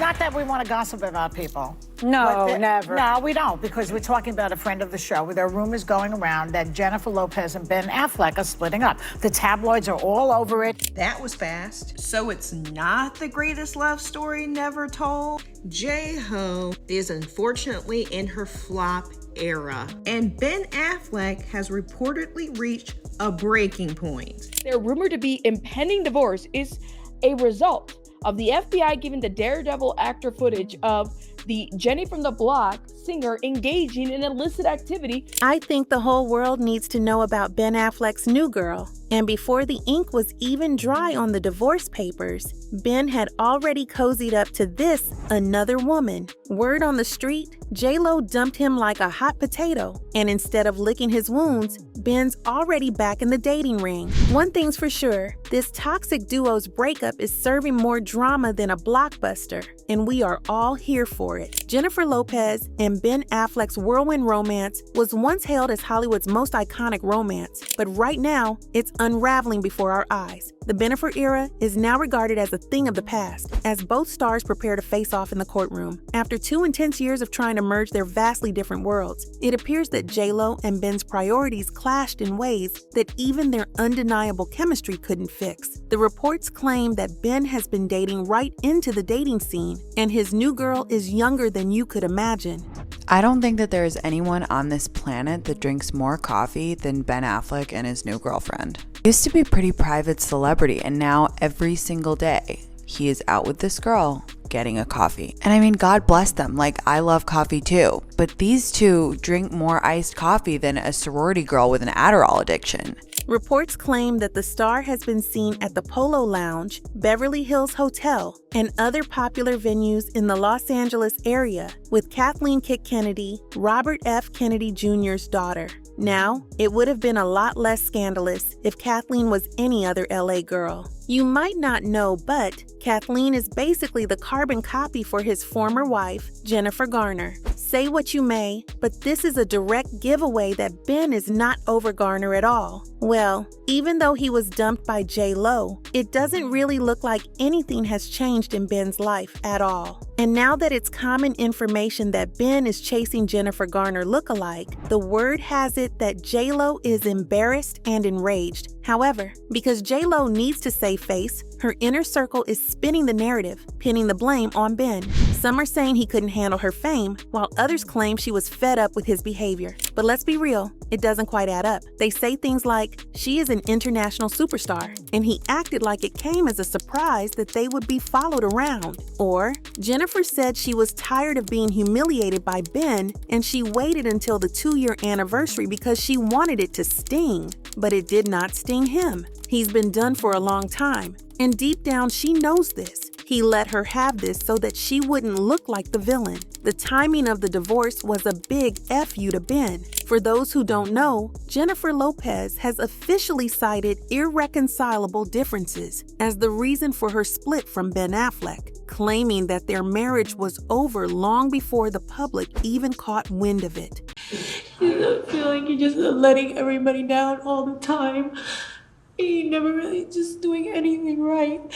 Not that we want to gossip about people. No, never. No, we don't, because we're talking about a friend of the show. There are rumors going around that Jennifer Lopez and Ben Affleck are splitting up. The tabloids are all over it. That was fast. So it's not the greatest love story never told? J.Lo is unfortunately in her flop era, and Ben Affleck has reportedly reached a breaking point. Their rumored to be impending divorce is a result of the FBI giving the Daredevil actor footage of the Jenny from the Block singer engaging in illicit activity. I think the whole world needs to know about Ben Affleck's new girl. And before the ink was even dry on the divorce papers, Ben had already cozied up to this another woman. Word on the street, J.Lo dumped him like a hot potato. And instead of licking his wounds, Ben's already back in the dating ring. One thing's for sure, this toxic duo's breakup is serving more drama than a blockbuster. And we are all here for it. Jennifer Lopez and Ben Affleck's whirlwind romance was once hailed as Hollywood's most iconic romance, but right now, it's unraveling before our eyes. The Bennifer era is now regarded as a thing of the past, as both stars prepare to face off in the courtroom. After 2 intense years of trying to merge their vastly different worlds, it appears that J.Lo and Ben's priorities clashed in ways that even their undeniable chemistry couldn't fix. The reports claim that Ben has been dating right into the dating scene, and his new girl is younger than you could imagine. I don't think that there is anyone on this planet that drinks more coffee than Ben Affleck and his new girlfriend. He used to be a pretty private celebrity, and now every single day he is out with this girl getting a coffee. And I mean, God bless them. Like, I love coffee too, but these two drink more iced coffee than a sorority girl with an Adderall addiction. Reports claim that the star has been seen at the Polo Lounge, Beverly Hills Hotel, and other popular venues in the Los Angeles area with Kathleen Kick Kennedy, Robert F. Kennedy Jr.'s daughter. Now, it would have been a lot less scandalous if Kathleen was any other LA girl. You might not know, but Kathleen is basically the carbon copy for his former wife, Jennifer Garner. Say what you may, but this is a direct giveaway that Ben is not over Garner at all. Well, even though he was dumped by J.Lo, it doesn't really look like anything has changed in Ben's life at all. And now that it's common information that Ben is chasing Jennifer Garner lookalike, the word has it that J.Lo is embarrassed and enraged. However, because J.Lo needs to save face, her inner circle is spinning the narrative, pinning the blame on Ben. Some are saying he couldn't handle her fame, while others claim she was fed up with his behavior. But let's be real, it doesn't quite add up. They say things like, she is an international superstar, and he acted like it came as a surprise that they would be followed around. Or, Jennifer said she was tired of being humiliated by Ben, and she waited until the 2-year anniversary because she wanted it to sting. But it did not sting him. He's been done for a long time, and deep down she knows this. He let her have this so that she wouldn't look like the villain. The timing of the divorce was a big F you to Ben. For those who don't know, Jennifer Lopez has officially cited irreconcilable differences as the reason for her split from Ben Affleck, claiming that their marriage was over long before the public even caught wind of it. I feel like you're just letting everybody down all the time. You never really just doing anything right.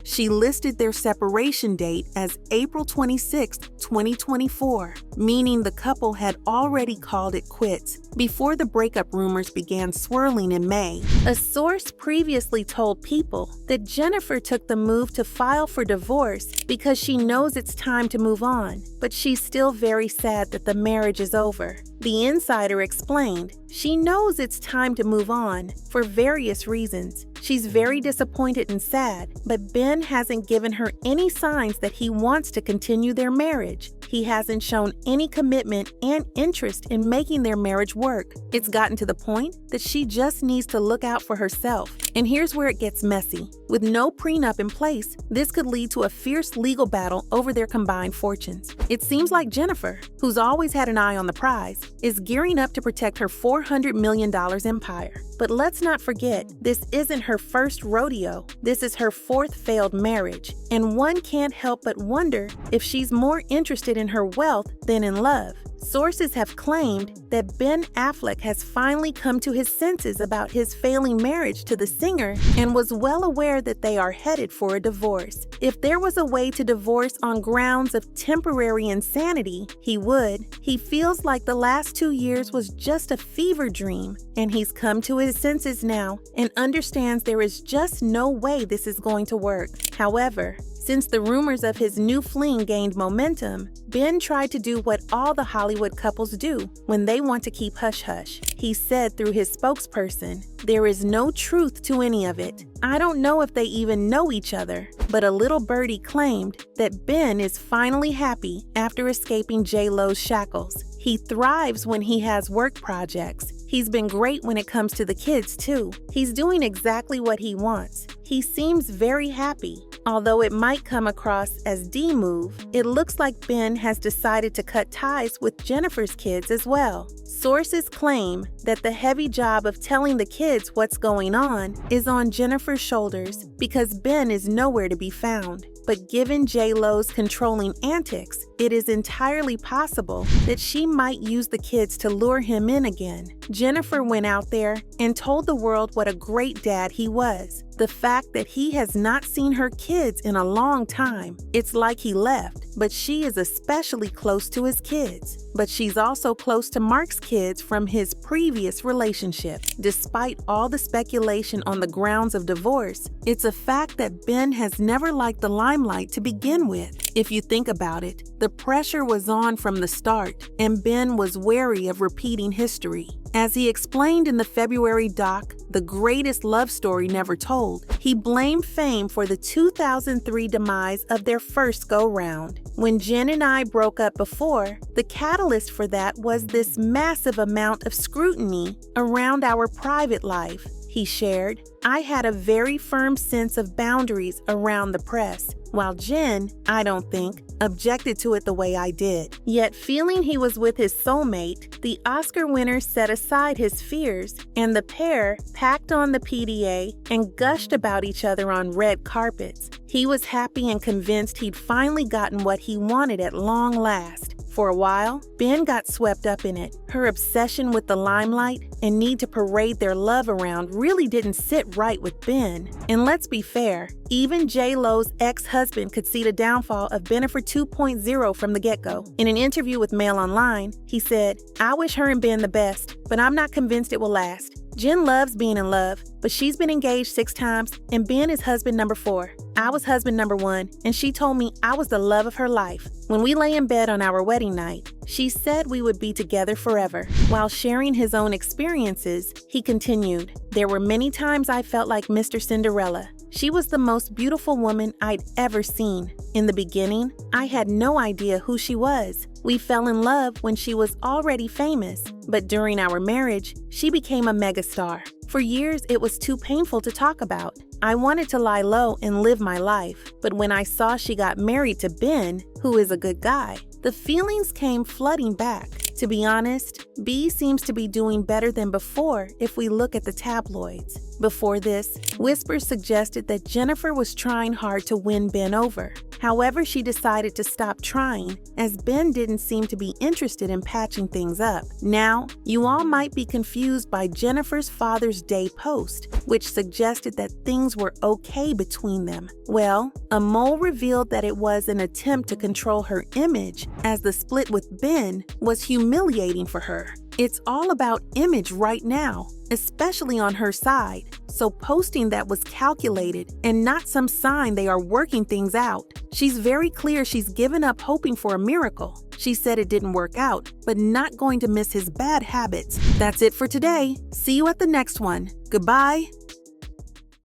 She listed their separation date as April 26, 2024, meaning the couple had already called it quits before the breakup rumors began swirling in May. A source previously told People that Jennifer took the move to file for divorce because she knows it's time to move on, but she's still very sad that the marriage is over. The insider explained, she knows it's time to move on for various reasons. She's very disappointed and sad, but Ben hasn't given her any signs that he wants to continue their marriage. He hasn't shown any commitment and interest in making their marriage work. It's gotten to the point that she just needs to look out for herself. And here's where it gets messy. With no prenup in place, this could lead to a fierce legal battle over their combined fortunes. It seems like Jennifer, who's always had an eye on the prize, is gearing up to protect her $400 million empire. But let's not forget, this isn't her first rodeo. This is her 4th failed marriage. And one can't help but wonder if she's more interested in her wealth than in love. Sources have claimed that Ben Affleck has finally come to his senses about his failing marriage to the singer and was well aware that they are headed for a divorce. If there was a way to divorce on grounds of temporary insanity, he would. He feels like the last 2 years was just a fever dream, and he's come to his senses now and understands there is just no way this is going to work. However, since the rumors of his new fling gained momentum, Ben tried to do what all the Hollywood couples do when they want to keep hush-hush. He said through his spokesperson, "There is no truth to any of it. I don't know if they even know each other." But a little birdie claimed that Ben is finally happy after escaping J.Lo's shackles. He thrives when he has work projects. He's been great when it comes to the kids, too. He's doing exactly what he wants. He seems very happy. Although it might come across as D-move, it looks like Ben has decided to cut ties with Jennifer's kids as well. Sources claim that the heavy job of telling the kids what's going on is on Jennifer's shoulders because Ben is nowhere to be found. But given J.Lo's controlling antics, it is entirely possible that she might use the kids to lure him in again. Jennifer went out there and told the world what a great dad he was. The fact that he has not seen her kids in a long time, it's like he left, but she is especially close to his kids. But she's also close to Mark's kids from his previous relationship. Despite all the speculation on the grounds of divorce, it's a fact that Ben has never liked the limelight to begin with. If you think about it, the pressure was on from the start, and Ben was wary of repeating history. As he explained in the February doc, The Greatest Love Story Never Told, he blamed fame for the 2003 demise of their first go-round. When Jen and I broke up before, the catalyst for that was this massive amount of scrutiny around our private life, he shared. I had a very firm sense of boundaries around the press, while Jen, I don't think, objected to it the way I did. Yet feeling he was with his soulmate, the Oscar winner set aside his fears, and the pair packed on the PDA and gushed about each other on red carpets. He was happy and convinced he'd finally gotten what he wanted at long last. For a while, Ben got swept up in it. Her obsession with the limelight and need to parade their love around really didn't sit right with Ben. And let's be fair, even J.Lo's ex-husband could see the downfall of Bennifer 2.0 from the get-go. In an interview with Mail Online, he said, "I wish her and Ben the best, but I'm not convinced it will last. Jen loves being in love, but she's been engaged 6 times, and Ben is husband number 4. I was husband number 1, and she told me I was the love of her life. When we lay in bed on our wedding night, she said we would be together forever." While sharing his own experiences, he continued, "There were many times I felt like Mr. Cinderella. She was the most beautiful woman I'd ever seen. In the beginning, I had no idea who she was. We fell in love when she was already famous, but during our marriage, she became a megastar. For years, it was too painful to talk about. I wanted to lie low and live my life, but when I saw she got married to Ben, who is a good guy, the feelings came flooding back. To be honest, B seems to be doing better than before if we look at the tabloids. Before this, whispers suggested that Jennifer was trying hard to win Ben over. However, she decided to stop trying, as Ben didn't seem to be interested in patching things up. Now, you all might be confused by Jennifer's Father's Day post, which suggested that things were okay between them. Well, a mole revealed that it was an attempt to control her image, as the split with Ben was humiliating for her. It's all about image right now, especially on her side. So posting that was calculated and not some sign they are working things out. She's very clear she's given up hoping for a miracle. She said it didn't work out, but not going to miss his bad habits. That's it for today. See you at the next one. Goodbye.